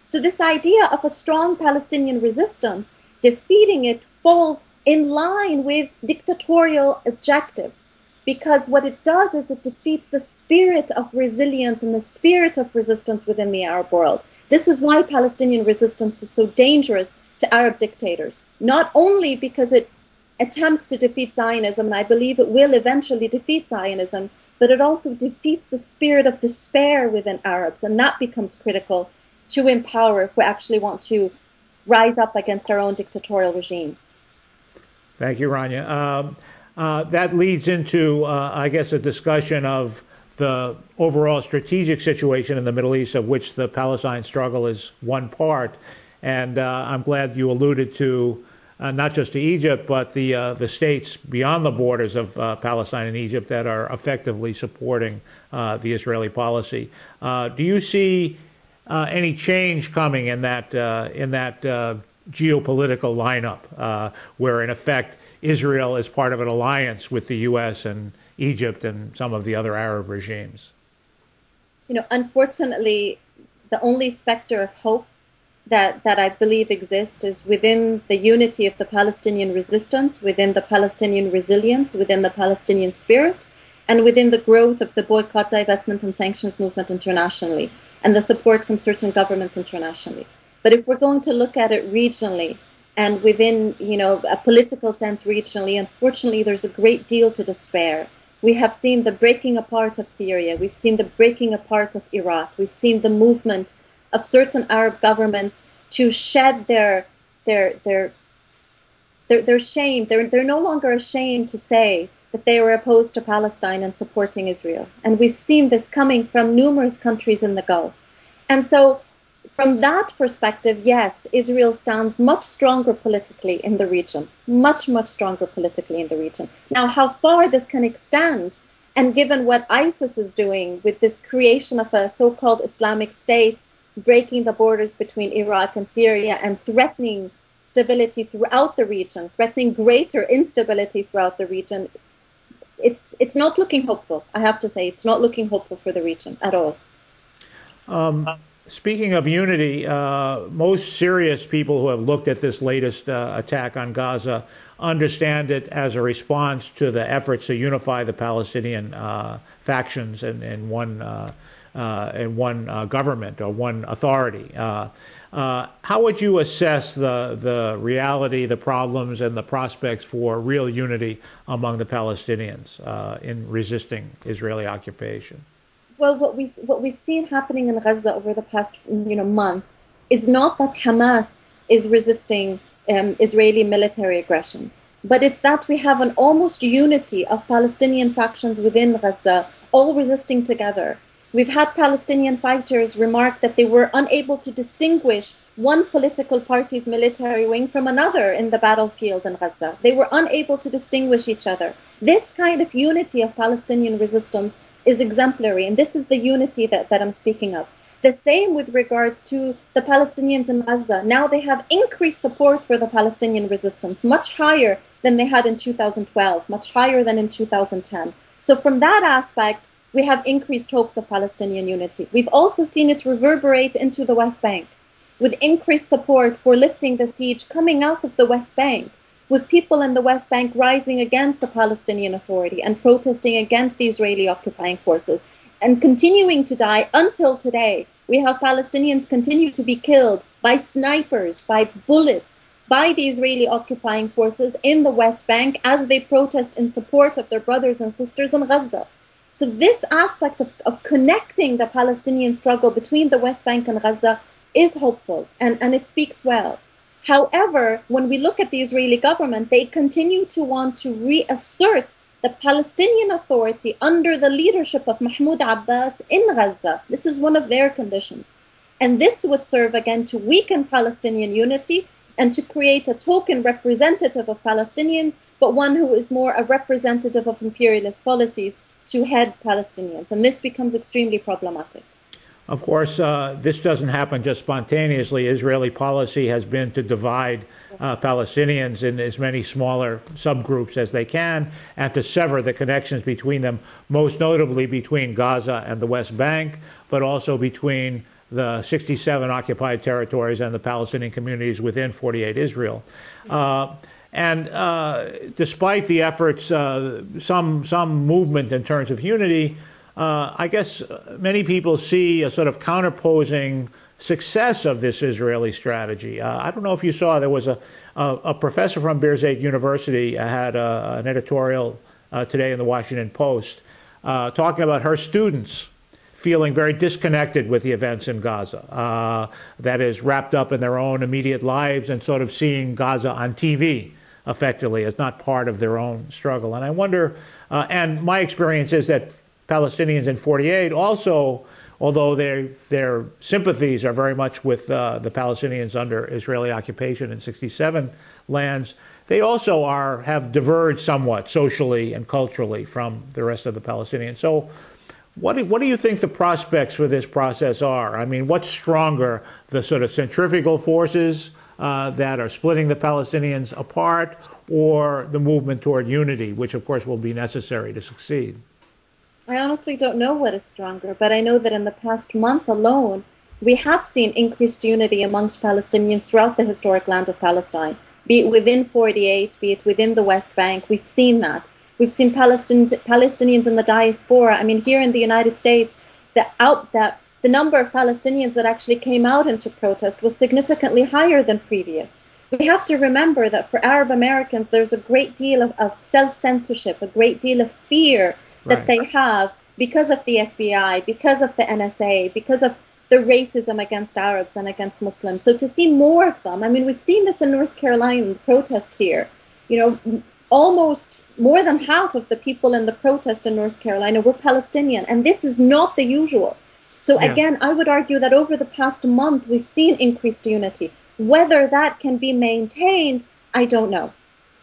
So this idea of a strong Palestinian resistance, defeating it falls in line with dictatorial objectives, because what it does is it defeats the spirit of resilience and the spirit of resistance within the Arab world. This is why Palestinian resistance is so dangerous to Arab dictators, not only because it attempts to defeat Zionism, and I believe it will eventually defeat Zionism, but it also defeats the spirit of despair within Arabs, and that becomes critical to empower if we actually want to rise up against our own dictatorial regimes. Thank you, Rania. That leads into, I guess, a discussion of the overall strategic situation in the Middle East, of which the Palestine struggle is one part. And I'm glad you alluded to not just to Egypt, but the states beyond the borders of Palestine and Egypt that are effectively supporting the Israeli policy. Do you see any change coming in that geopolitical lineup, where in effect Israel is part of an alliance with the U.S. and Egypt and some of the other Arab regimes? Unfortunately, the only specter of hope that I believe exists is within the unity of the Palestinian resistance, within the Palestinian resilience, within the Palestinian spirit, and within the growth of the boycott, divestment, and sanctions movement internationally, and the support from certain governments internationally. But if we're going to look at it regionally, and within, a political sense regionally, unfortunately, there's a great deal to despair. We have seen the breaking apart of Syria. We've seen the breaking apart of Iraq. We've seen the movement of certain Arab governments to shed their shame. They're no longer ashamed to say that they were opposed to Palestine and supporting Israel. And we've seen this coming from numerous countries in the Gulf. And so from that perspective, yes, Israel stands much stronger politically in the region, much, much stronger politically in the region. Now, how far this can extend, and given what ISIS is doing with this creation of a so-called Islamic State, breaking the borders between Iraq and Syria and threatening stability throughout the region, threatening greater instability throughout the region, it's not looking hopeful. I have to say, it's not looking hopeful for the region at all. Speaking of unity, most serious people who have looked at this latest attack on Gaza understand it as a response to the efforts to unify the Palestinian factions in one government or one authority. How would you assess the reality, the problems, and the prospects for real unity among the Palestinians in resisting Israeli occupation? Well, what we've seen happening in Gaza over the past month is not that Hamas is resisting Israeli military aggression, but it's that we have an almost unity of Palestinian factions within Gaza, all resisting together. We've had Palestinian fighters remark that they were unable to distinguish one political party's military wing from another in the battlefield in Gaza. They were unable to distinguish each other. This kind of unity of Palestinian resistance is exemplary, and this is the unity that I'm speaking of. The same with regards to the Palestinians in Gaza. Now they have increased support for the Palestinian resistance, much higher than they had in 2012, much higher than in 2010. So from that aspect, we have increased hopes of Palestinian unity. We've also seen it reverberate into the West Bank, with increased support for lifting the siege coming out of the West Bank, with people in the West Bank rising against the Palestinian Authority and protesting against the Israeli occupying forces, and continuing to die until today. We have Palestinians continue to be killed by snipers, by bullets, by the Israeli occupying forces in the West Bank as they protest in support of their brothers and sisters in Gaza. So this aspect of connecting the Palestinian struggle between the West Bank and Gaza is hopeful, and it speaks well. However, when we look at the Israeli government, they continue to want to reassert the Palestinian Authority under the leadership of Mahmoud Abbas in Gaza. This is one of their conditions. And this would serve again to weaken Palestinian unity and to create a token representative of Palestinians, but one who is more a representative of imperialist policies to head Palestinians. And this becomes extremely problematic. Of course, this doesn't happen just spontaneously. Israeli policy has been to divide Palestinians in as many smaller subgroups as they can and to sever the connections between them, most notably between Gaza and the West Bank, but also between the 67 occupied territories and the Palestinian communities within 48 Israel. And despite the efforts, some movement in terms of unity, I guess many people see a sort of counterposing success of this Israeli strategy. I don't know if you saw, there was a professor from Birzeit University had an editorial today in the Washington Post talking about her students feeling very disconnected with the events in Gaza, that is wrapped up in their own immediate lives and sort of seeing Gaza on TV effectively as not part of their own struggle. And I wonder, and my experience is that Palestinians in 48 also although their sympathies are very much with the Palestinians under Israeli occupation in 67 lands, they also have diverged somewhat socially and culturally from the rest of the Palestinians. So what do you think the prospects for this process are? I mean, what's stronger, the sort of centrifugal forces that are splitting the Palestinians apart, or the movement toward unity, which of course will be necessary to succeed? I honestly don't know what is stronger, but I know that in the past month alone, we have seen increased unity amongst Palestinians throughout the historic land of Palestine, be it within 48, be it within the West Bank. We've seen that. We've seen Palestinians in the diaspora. I mean, here in the United States, the number of Palestinians that actually came out into protest was significantly higher than previous. We have to remember that for Arab Americans, there's a great deal of self-censorship, a great deal of fear that they have because of the FBI, because of the NSA, because of the racism against Arabs and against Muslims. So to see more of them, I mean, we've seen this in North Carolina, the protest here. You know, almost more than half of the people in the protest in North Carolina were Palestinian, and this is not the usual. So again, I would argue that over the past month, we've seen increased unity. Whether that can be maintained, I don't know.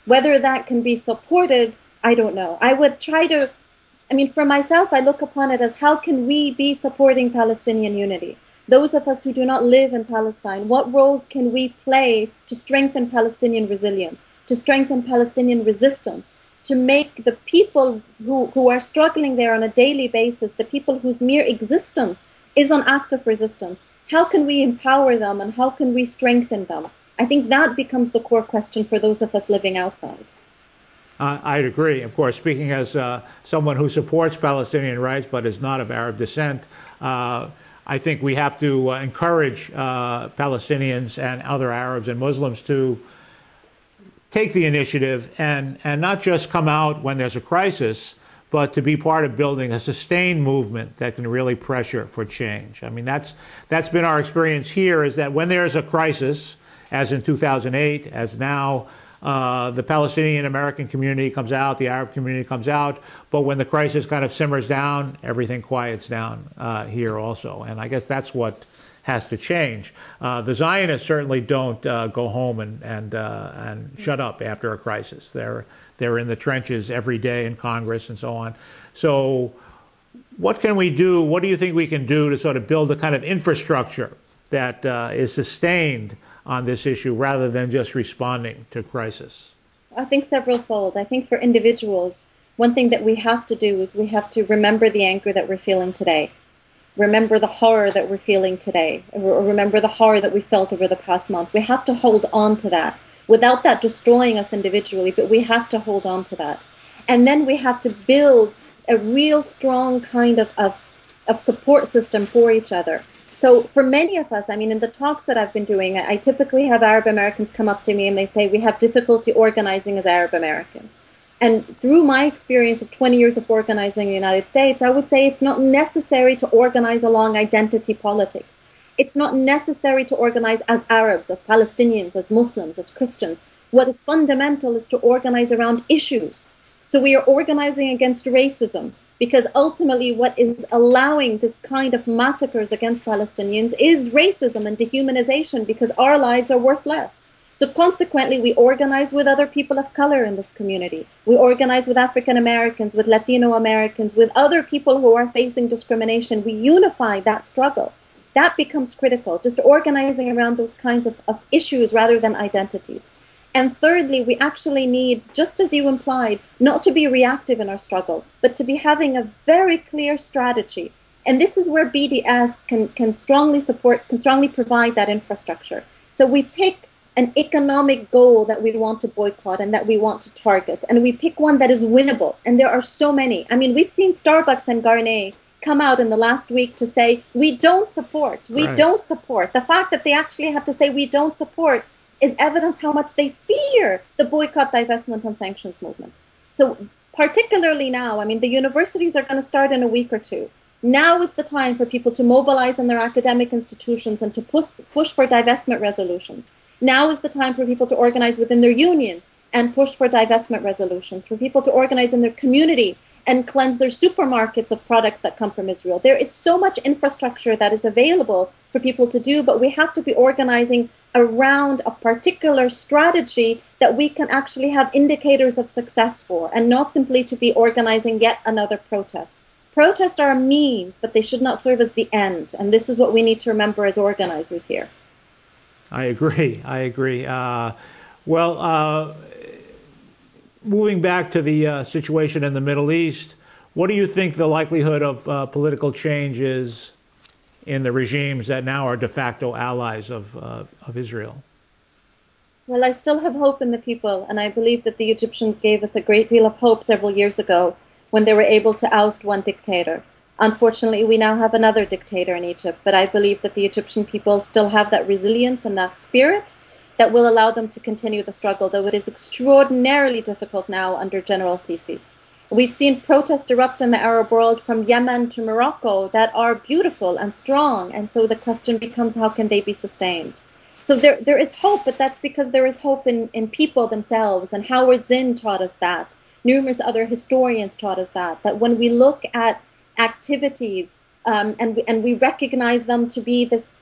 Whether that can be supported, I don't know. I would try to, I mean, for myself, I look upon it as how can we be supporting Palestinian unity? Those of us who do not live in Palestine, what roles can we play to strengthen Palestinian resilience, to strengthen Palestinian resistance, to make the people who are struggling there on a daily basis, the people whose mere existence is an act of resistance, how can we empower them and how can we strengthen them? I think that becomes the core question for those of us living outside. I'd agree. Of course, speaking as someone who supports Palestinian rights but is not of Arab descent, I think we have to encourage Palestinians and other Arabs and Muslims to take the initiative and not just come out when there's a crisis, but to be part of building a sustained movement that can really pressure for change. I mean, that's been our experience here, is that when there's a crisis, as in 2008, as now, the Palestinian American community comes out, the Arab community comes out, but when the crisis kind of simmers down, everything quiets down here also. And I guess that's what has to change. The Zionists certainly don't go home and shut up after a crisis. They're in the trenches every day in Congress and so on. So what can we do? What do you think we can do to sort of build a kind of infrastructure that is sustained on this issue rather than just responding to crisis? I think several-fold. I think for individuals, one thing that we have to do is we have to remember the anger that we're feeling today. Remember the horror that we're feeling today, or remember the horror that we felt over the past month. We have to hold on to that without that destroying us individually, but we have to hold on to that. And then we have to build a real strong kind of support system for each other. So for many of us, I mean, in the talks that I've been doing, I typically have Arab Americans come up to me and they say, we have difficulty organizing as Arab Americans. And through my experience of 20 years of organizing in the United States, I would say it's not necessary to organize along identity politics. It's not necessary to organize as Arabs, as Palestinians, as Muslims, as Christians. What is fundamental is to organize around issues. So we are organizing against racism, because ultimately what is allowing this kind of massacres against Palestinians is racism and dehumanization, because our lives are worth less. So consequently, we organize with other people of color in this community. We organize with African Americans, with Latino Americans, with other people who are facing discrimination. We unify that struggle. That becomes critical, just organizing around those kinds of issues rather than identities. And thirdly, we actually need, just as you implied, not to be reactive in our struggle, but to be having a very clear strategy. And this is where BDS can strongly support, can strongly provide that infrastructure. So we pick an economic goal that we want to boycott and that we want to target. And we pick one that is winnable. And there are so many. I mean, we've seen Starbucks and Garnier come out in the last week to say, we don't support, we don't support. The fact that they actually have to say we don't support is evidence how much they fear the boycott, divestment, and sanctions movement. So particularly now, I mean, the universities are going to start in a week or two. Now is the time for people to mobilize in their academic institutions and to push for divestment resolutions. Now is the time for people to organize within their unions and push for divestment resolutions, for people to organize in their community and cleanse their supermarkets of products that come from Israel. There is so much infrastructure that is available for people to do, but we have to be organizing around a particular strategy that we can actually have indicators of success for, and not simply to be organizing yet another protest. Protests are a means, but they should not serve as the end. And this is what we need to remember as organizers here. I agree. I agree. Moving back to the situation in the Middle East, what do you think the likelihood of political change is in the regimes that now are de facto allies of Israel? Well, I still have hope in the people, and I believe that the Egyptians gave us a great deal of hope several years ago when they were able to oust one dictator. Unfortunately, we now have another dictator in Egypt, but I believe that the Egyptian people still have that resilience and that spirit that will allow them to continue the struggle, though it is extraordinarily difficult now under General Sisi. We've seen protests erupt in the Arab world from Yemen to Morocco that are beautiful and strong, and so the question becomes, how can they be sustained? So there is hope, but that's because there is hope in people themselves, and Howard Zinn taught us that. Numerous other historians taught us that when we look at activities and we recognize them to be this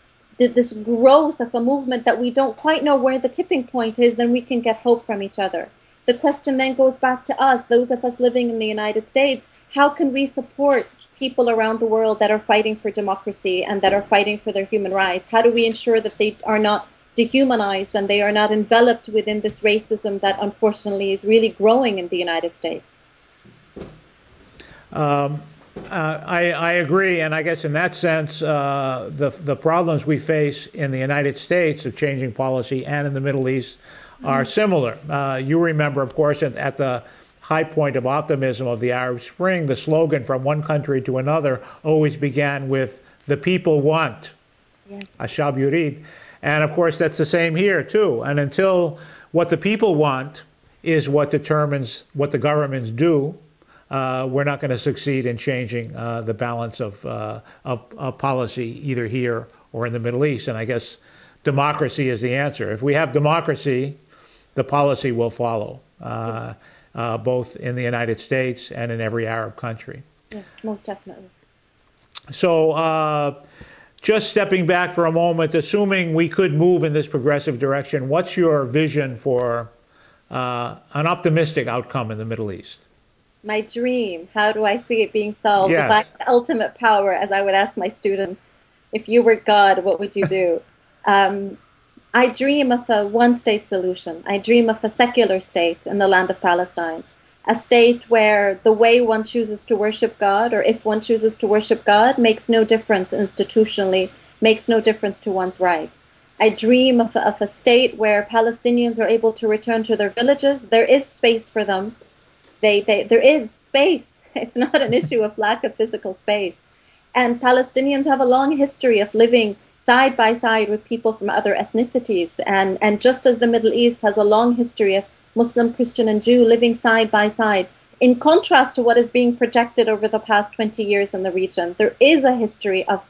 growth of a movement that we don't quite know where the tipping point is, then we can get hope from each other. The question then goes back to us, those of us living in the United States. How can we support people around the world that are fighting for democracy and that are fighting for their human rights? How do we ensure that they are not dehumanized and they are not enveloped within this racism that unfortunately is really growing in the United States? I agree, and I guess in that sense, the problems we face in the United States of changing policy and in the Middle East are similar. You remember, of course, at the high point of optimism of the Arab Spring, the slogan from one country to another always began with, "The people want." Yes. Ashab yurid. And of course, that's the same here, too. And until what the people want is what determines what the governments do, we're not going to succeed in changing the balance of policy either here or in the Middle East. And I guess democracy is the answer. If we have democracy, the policy will follow, both in the United States and in every Arab country. Yes, most definitely. So just stepping back for a moment, assuming we could move in this progressive direction, what's your vision for an optimistic outcome in the Middle East? My dream, how do I see it being solved? Yes. If I had ultimate power, as I would ask my students, if you were God, what would you do? I dream of a one-state solution. I dream of a secular state in the land of Palestine, a state where the way one chooses to worship God, or if one chooses to worship God, makes no difference institutionally, makes no difference to one's rights. I dream of a state where Palestinians are able to return to their villages. There is space for them. There is space. It's not an issue of lack of physical space. And Palestinians have a long history of living side by side with people from other ethnicities. And just as the Middle East has a long history of Muslim, Christian, and Jew living side by side, in contrast to what is being projected over the past 20 years in the region, there is a history of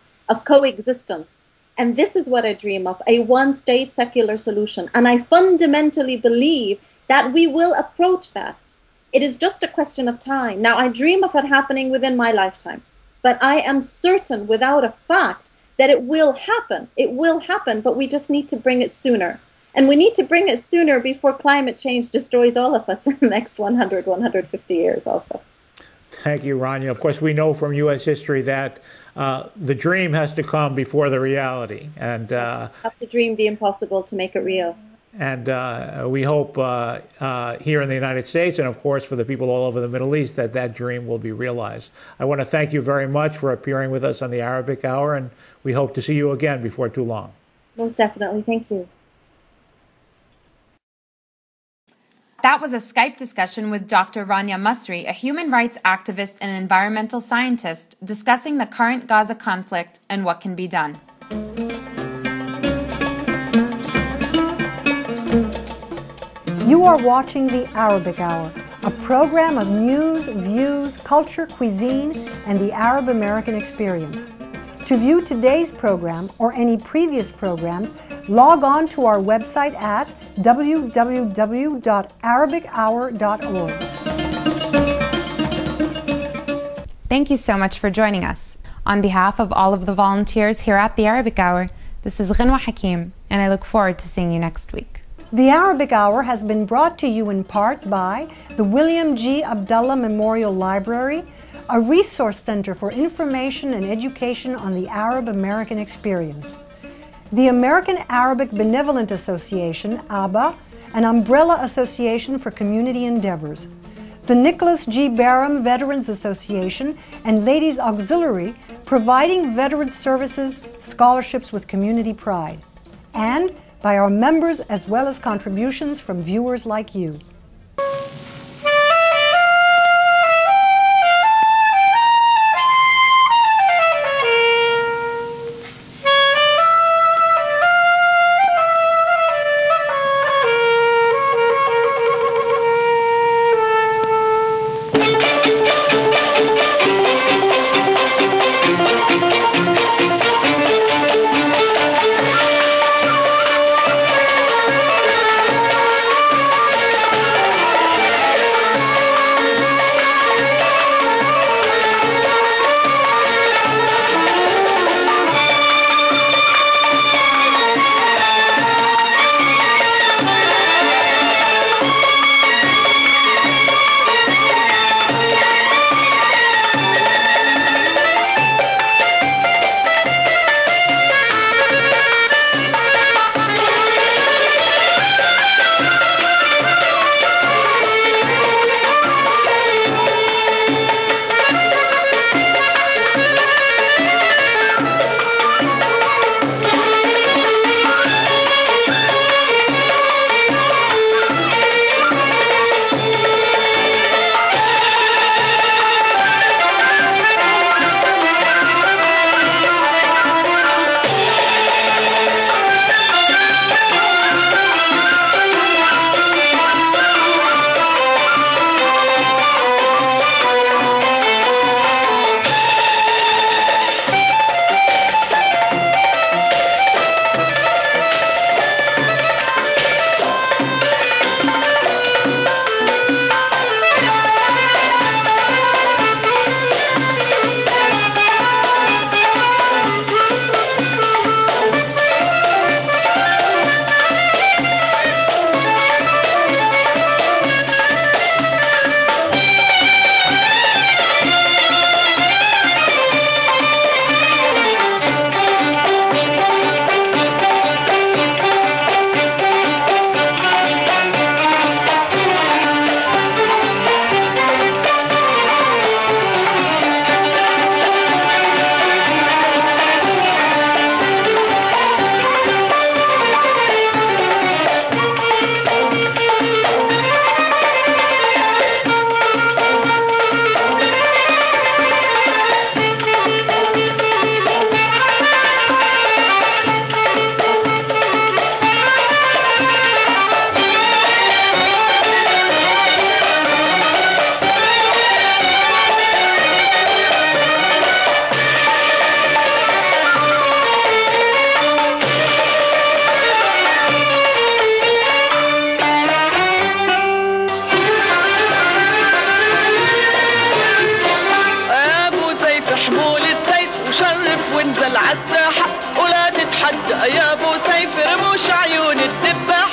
coexistence. And this is what I dream of, a one-state secular solution. And I fundamentally believe that we will approach that. It is just a question of time. Now, I dream of it happening within my lifetime, but I am certain without a fact that it will happen. It will happen, but we just need to bring it sooner. And we need to bring it sooner before climate change destroys all of us in the next 100, 150 years also. Thank you, Rania. Of course, we know from U.S. history that the dream has to come before the reality. And have to dream the impossible to make it real. And we hope here in the United States, and of course for the people all over the Middle East, that that dream will be realized. I want to thank you very much for appearing with us on the Arabic Hour, and we hope to see you again before too long. Most definitely. Thank you. That was a Skype discussion with Dr. Rania Masri, a human rights activist and environmental scientist, discussing the current Gaza conflict and what can be done. You are watching the Arabic Hour, a program of news, views, culture, cuisine, and the Arab American experience. To view today's program or any previous programs, log on to our website at www.arabichour.org. Thank you so much for joining us. On behalf of all of the volunteers here at the Arabic Hour, this is Ghanwa Hakim, and I look forward to seeing you next week. The Arabic Hour has been brought to you in part by the William G. Abdullah Memorial Library, a resource center for information and education on the Arab American experience, the American Arabic Benevolent Association, ABA, an umbrella association for community endeavors, the Nicholas G. Barham Veterans Association and Ladies Auxiliary, providing veteran services, scholarships with community pride, and by our members as well as contributions from viewers like you. وانزل عالساحة ولا تتحدى يا ابو سيف رموش عيون الدبة